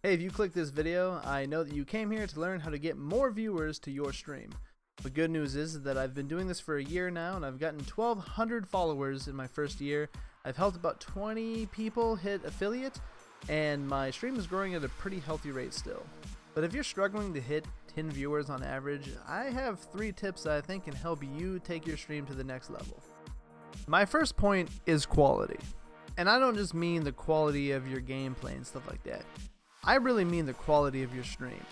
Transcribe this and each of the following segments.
Hey, if you clicked this video, I know that you came here to learn how to get more viewers to your stream. The good news is that I've been doing this for a year now, and I've gotten 1,200 followers in my first year. I've helped about 20 people hit affiliate, and my stream is growing at a pretty healthy rate still. But if you're struggling to hit 10 viewers on average, I have 3 tips that I think can help you take your stream to the next level. My first point is quality. And I don't just mean the quality of your gameplay and stuff like that. I really mean the quality of your stream.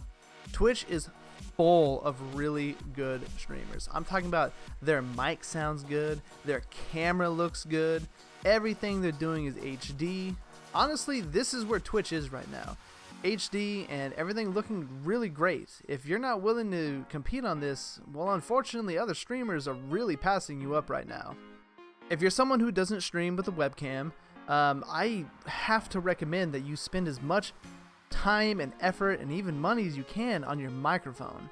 Twitch is full of really good streamers. I'm talking about their mic sounds good, their camera looks good, everything they're doing is HD. Honestly, this is where Twitch is right now. HD and everything looking really great. If you're not willing to compete on this, well, unfortunately, other streamers are really passing you up right now. If you're someone who doesn't stream with a webcam, I have to recommend that you spend as much time and effort and even money as you can on your microphone.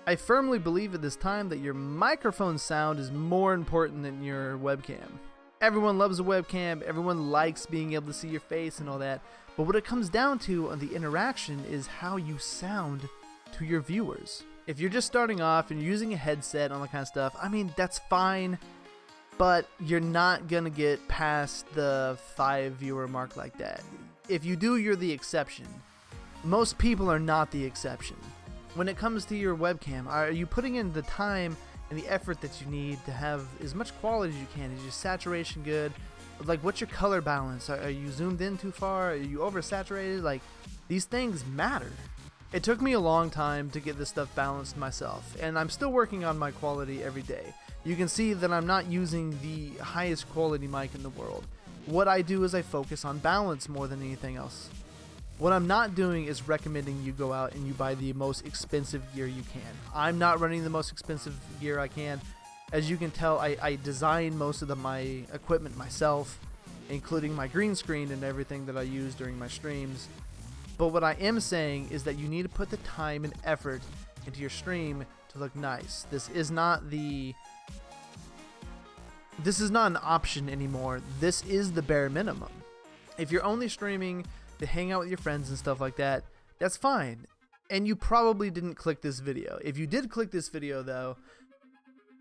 I firmly believe at this time that your microphone sound is more important than your webcam. Everyone loves a webcam, everyone likes being able to see your face and all that, but what it comes down to on the interaction is how you sound to your viewers. If you're just starting off and you're using a headset and all that kind of stuff, I mean, that's fine, but you're not gonna get past the 5 viewer mark like that. If you do, you're the exception. Most people are not the exception. When it comes to your webcam, are you putting in the time and the effort that you need to have as much quality as you can? Is your saturation good? Like, what's your color balance? Are you zoomed in too far? Are you oversaturated? Like, these things matter. It took me a long time to get this stuff balanced myself, and I'm still working on my quality every day. You can see that I'm not using the highest quality mic in the world. What I do is I focus on balance more than anything else. What I'm not doing is recommending you go out and you buy the most expensive gear you can. I'm not running the most expensive gear I can. As you can tell, I design most of my equipment myself, including my green screen and everything that I use during my streams. But what I am saying is that you need to put the time and effort into your stream to look nice. This is not an option anymore. This is the bare minimum. If you're only streaming to hang out with your friends and stuff like that, that's fine. And you probably didn't click this video. If you did click this video though,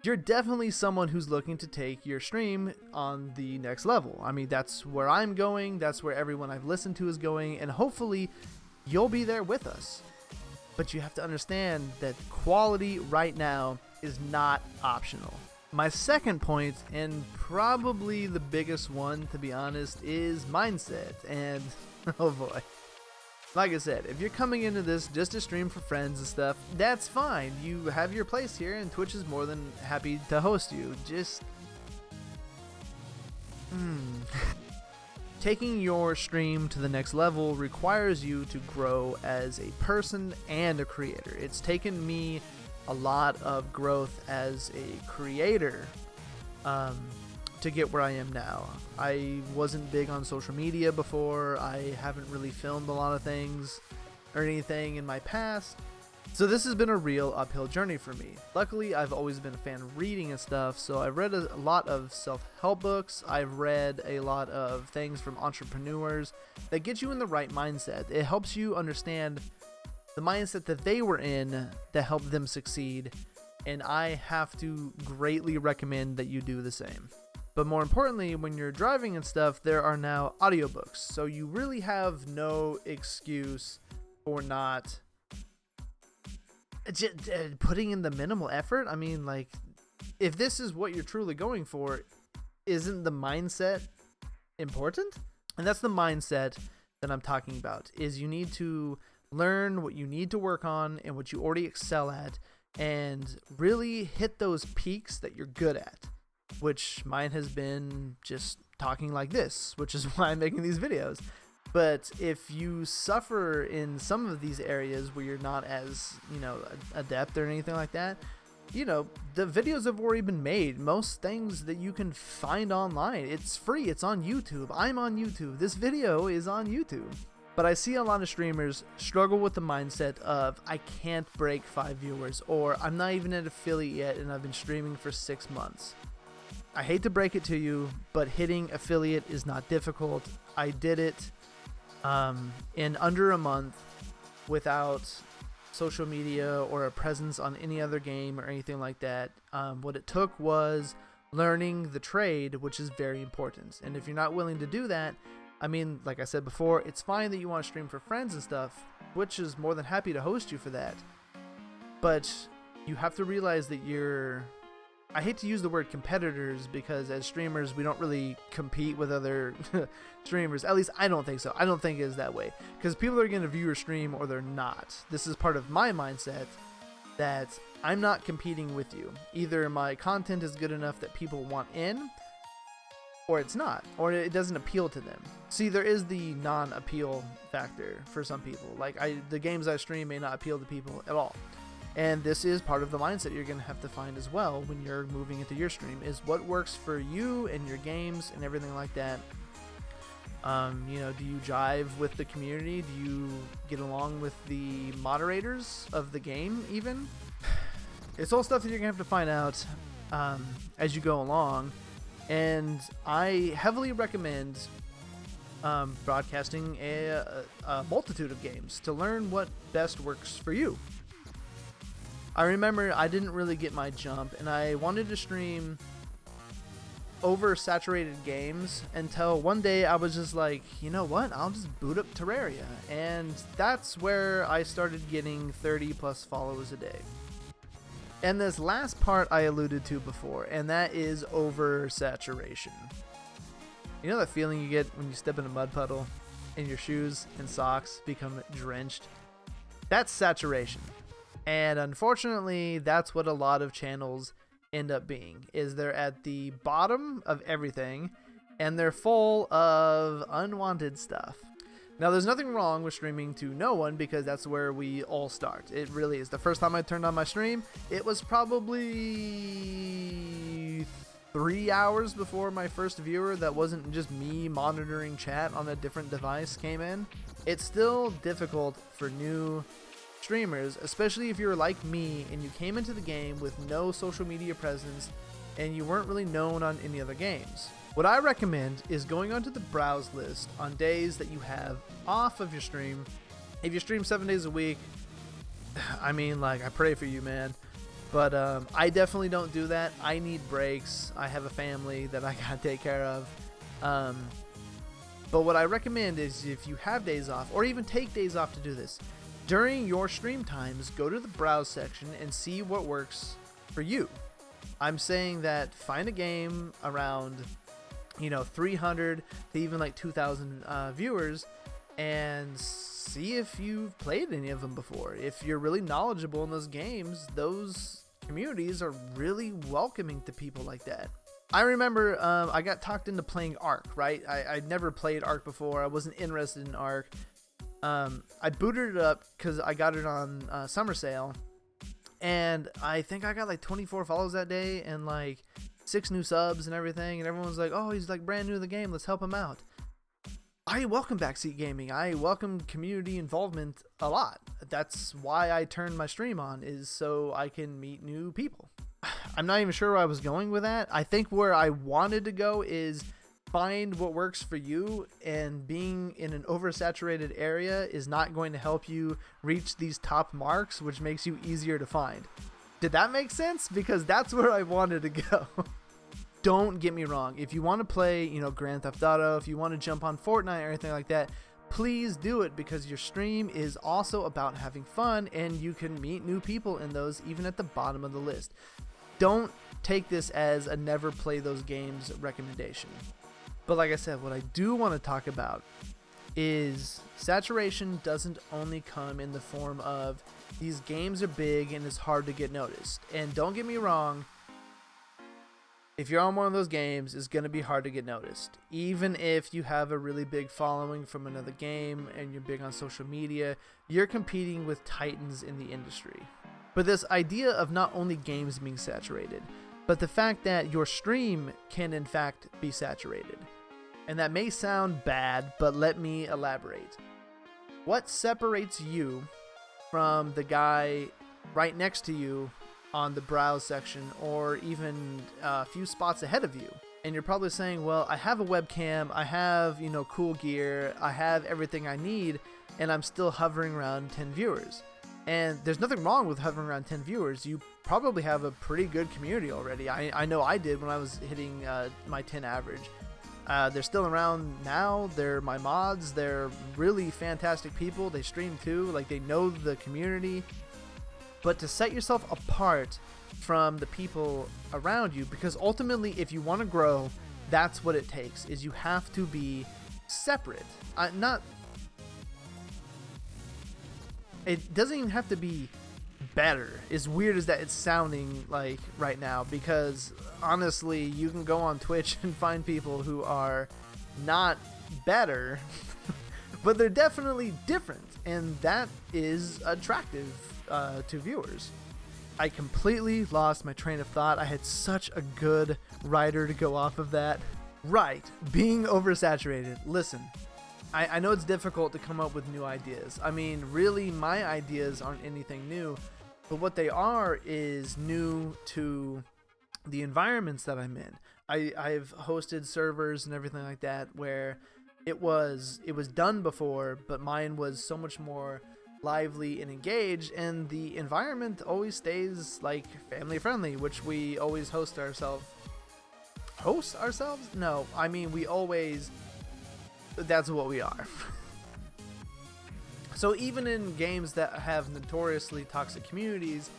you're definitely someone who's looking to take your stream on the next level. I mean, that's where I'm going, that's where everyone I've listened to is going, and hopefully you'll be there with us. But you have to understand that quality right now is not optional. My second point, and probably the biggest one to be honest, is mindset. And oh boy. Like I said, if you're coming into this just to stream for friends and stuff, that's fine. You have your place here and Twitch is more than happy to host you. Just taking your stream to the next level requires you to grow as a person and a creator. It's taken me a lot of growth as a creator to get where I am now. I wasn't big on social media before. I haven't really filmed a lot of things or anything in my past. So this has been a real uphill journey for me. Luckily, I've always been a fan of reading and stuff, so I've read a lot of self-help books. I've read a lot of things from entrepreneurs that get you in the right mindset. It helps you understand the mindset that they were in that helped them succeed, and I have to greatly recommend that you do the same. But more importantly, when you're driving and stuff, there are now audiobooks. So you really have no excuse for not putting in the minimal effort. I mean, like, if this is what you're truly going for, isn't the mindset important? And that's the mindset that I'm talking about, is you need to learn what you need to work on and what you already excel at and really hit those peaks that you're good at. Which mine has been just talking like this, which is why I'm making these videos. But if you suffer in some of these areas where you're not as, adept or anything like that, the videos have already been made. Most things that you can find online, it's free, it's on YouTube. I'm on YouTube. This video is on YouTube. But I see a lot of streamers struggle with the mindset of, I can't break 5 viewers, or I'm not even an affiliate yet and I've been streaming for 6 months. I hate to break it to you, but hitting affiliate is not difficult. I did it in under a month. without social media or a presence on any other game or anything like that. What it took was learning the trade, which is very important. And if you're not willing to do that, I mean, like I said before, it's fine that you want to stream for friends and stuff, which is more than happy to host you for that. But you have to realize that I hate to use the word competitors, because as streamers, we don't really compete with other streamers. At least I don't think so. I don't think it is that way, because people are going to view your stream or they're not. This is part of my mindset that I'm not competing with you. Either my content is good enough that people want in, or it's not, or it doesn't appeal to them. See, there is the non-appeal factor for some people. Like, the games I stream may not appeal to people at all. And this is part of the mindset you're going to have to find as well when you're moving into your stream, is what works for you and your games and everything like that. Do you jive with the community? Do you get along with the moderators of the game even? It's all stuff that you're going to have to find out as you go along. And I heavily recommend broadcasting a multitude of games to learn what best works for you. I remember I didn't really get my jump, and I wanted to stream oversaturated games until one day I was just like, you know what, I'll just boot up Terraria. And that's where I started getting 30 plus followers a day. And this last part I alluded to before, and that is oversaturation. You know that feeling you get when you step in a mud puddle and your shoes and socks become drenched? That's saturation. And unfortunately, that's what a lot of channels end up being, is they're at the bottom of everything and they're full of unwanted stuff. Now, there's nothing wrong with streaming to no one, because that's where we all start. It really is. The first time I turned on my stream, it was probably 3 hours before my first viewer that wasn't just me monitoring chat on a different device came in. It's still difficult for new streamers, especially if you're like me and you came into the game with no social media presence and you weren't really known on any other games. What I recommend is going onto the browse list on days that you have off of your stream. If you stream 7 days a week, I mean, like, I pray for you, man. But I definitely don't do that. I need breaks. I have a family that I gotta take care of. But what I recommend is, if you have days off, or even take days off to do this, during your stream times, go to the browse section and see what works for you. I'm saying that find a game around 300 to even like 2,000 viewers, and see if you've played any of them before. If you're really knowledgeable in those games, those communities are really welcoming to people like that. I remember I got talked into playing Ark, right? I'd never played Ark before. I wasn't interested in Ark. I booted it up because I got it on summer sale, and I think I got like 24 follows that day and like 6 new subs and everything, and everyone's like, oh, he's like brand new to the game, let's help him out. I welcome backseat gaming. I welcome community involvement a lot. That's why I turned my stream on, is so I can meet new people. I'm not even sure where I was going with that. I think where I wanted to go is find what works for you, and being in an oversaturated area is not going to help you reach these top marks, which makes you easier to find. Did that make sense? Because that's where I wanted to go. Don't get me wrong. If you want to play, Grand Theft Auto, if you want to jump on Fortnite or anything like that, please do it, because your stream is also about having fun, and you can meet new people in those, even at the bottom of the list. Don't take this as a never play those games recommendation. But like I said, what I do want to talk about is saturation doesn't only come in the form of these games are big and it's hard to get noticed. And don't get me wrong, if you're on one of those games, it's going to be hard to get noticed. Even if you have a really big following from another game and you're big on social media, you're competing with titans in the industry. But this idea of not only games being saturated, but the fact that your stream can in fact be saturated. And that may sound bad, but let me elaborate. What separates you from the guy right next to you on the browse section, or even a few spots ahead of you? And you're probably saying, well, I have a webcam, I have, cool gear, I have everything I need, and I'm still hovering around 10 viewers. And there's nothing wrong with hovering around 10 viewers. You probably have a pretty good community already. I know I did when I was hitting my 10 average. They're still around now. They're my mods. They're really fantastic people. They stream too. Like, they know the community. But to set yourself apart from the people around you, because ultimately, if you want to grow, that's what it takes, is you have to be separate. It doesn't even have to be better, as weird as that it's sounding like right now, because honestly, you can go on Twitch and find people who are not better, but they're definitely different, and that is attractive to viewers. I completely lost my train of thought. I had such a good writer to go off of that. Right, being oversaturated. Listen, I know it's difficult to come up with new ideas. I mean, really, my ideas aren't anything new, but what they are is new to the environments that I'm in. I've hosted servers and everything like that where it was done before, but mine was so much more lively and engaged, and the environment always stays like family friendly, which we always host ourselves. Host ourselves? No, I mean, we always... That's what we are. So even in games that have notoriously toxic communities,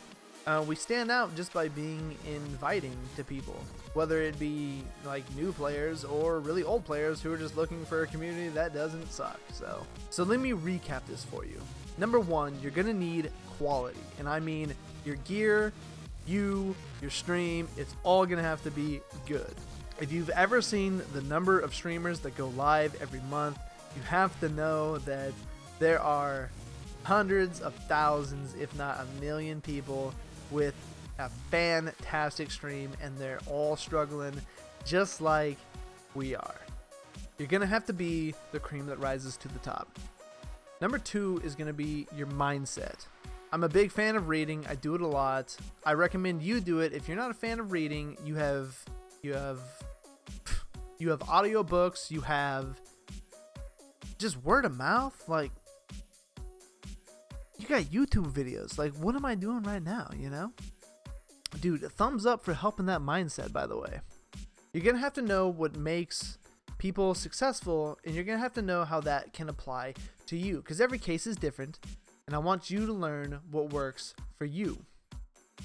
we stand out just by being inviting to people, whether it be like new players or really old players who are just looking for a community that doesn't suck. So let me recap this for you. Number one, you're gonna need quality, and I mean your gear, your stream, it's all gonna have to be good. If you've ever seen the number of streamers that go live every month, you have to know that there are hundreds of thousands, if not a million people with a fantastic stream, and they're all struggling just like we are. You're going to have to be the cream that rises to the top. Number two is going to be your mindset. I'm a big fan of reading. I do it a lot. I recommend you do it. If you're not a fan of reading, you have audiobooks, you have just word of mouth, like you got YouTube videos. Like, what am I doing right now, you know? Dude, a thumbs up for helping that mindset, by the way. You're going to have to know what makes people successful, and you're going to have to know how that can apply to you, because every case is different, and I want you to learn what works for you.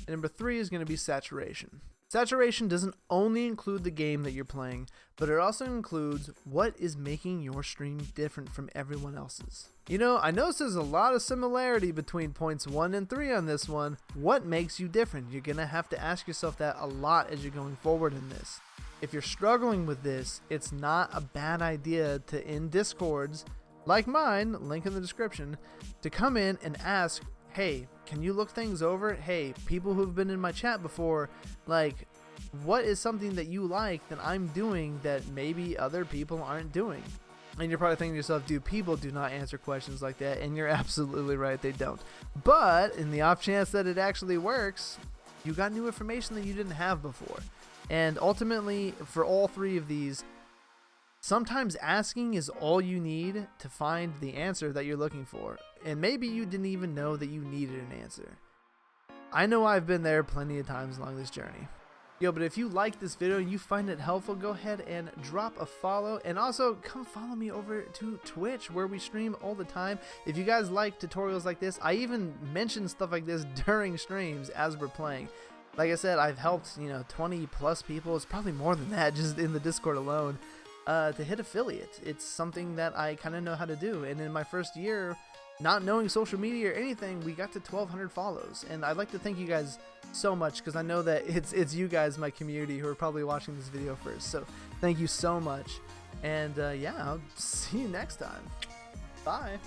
And number three is going to be saturation. Saturation doesn't only include the game that you're playing, but it also includes what is making your stream different from everyone else's. You know, I notice there's a lot of similarity between points 1 and 3 on this one. What makes you different? You're going to have to ask yourself that a lot as you're going forward in this. If you're struggling with this, it's not a bad idea to, in Discords like mine, link in the description, to come in and ask, hey, can you look things over? Hey, people who've been in my chat before, like, what is something that you like that I'm doing that maybe other people aren't doing? And you're probably thinking to yourself, dude, people do not answer questions like that, and you're absolutely right, they don't. But in the off chance that it actually works, you got new information that you didn't have before. And ultimately, for all three of these, sometimes asking is all you need to find the answer that you're looking for. And maybe you didn't even know that you needed an answer. I know I've been there plenty of times along this journey. Yo, but if you like this video and you find it helpful, go ahead and drop a follow. And also, come follow me over to Twitch, where we stream all the time. If you guys like tutorials like this, I even mention stuff like this during streams as we're playing. Like I said, I've helped, 20 plus people. It's probably more than that just in the Discord alone. To hit affiliate. It's something that I kind of know how to do. And in my first year, not knowing social media or anything, we got to 1,200 follows. And I'd like to thank you guys so much, because I know that it's you guys, my community, who are probably watching this video first. So thank you so much. And yeah, I'll see you next time. Bye.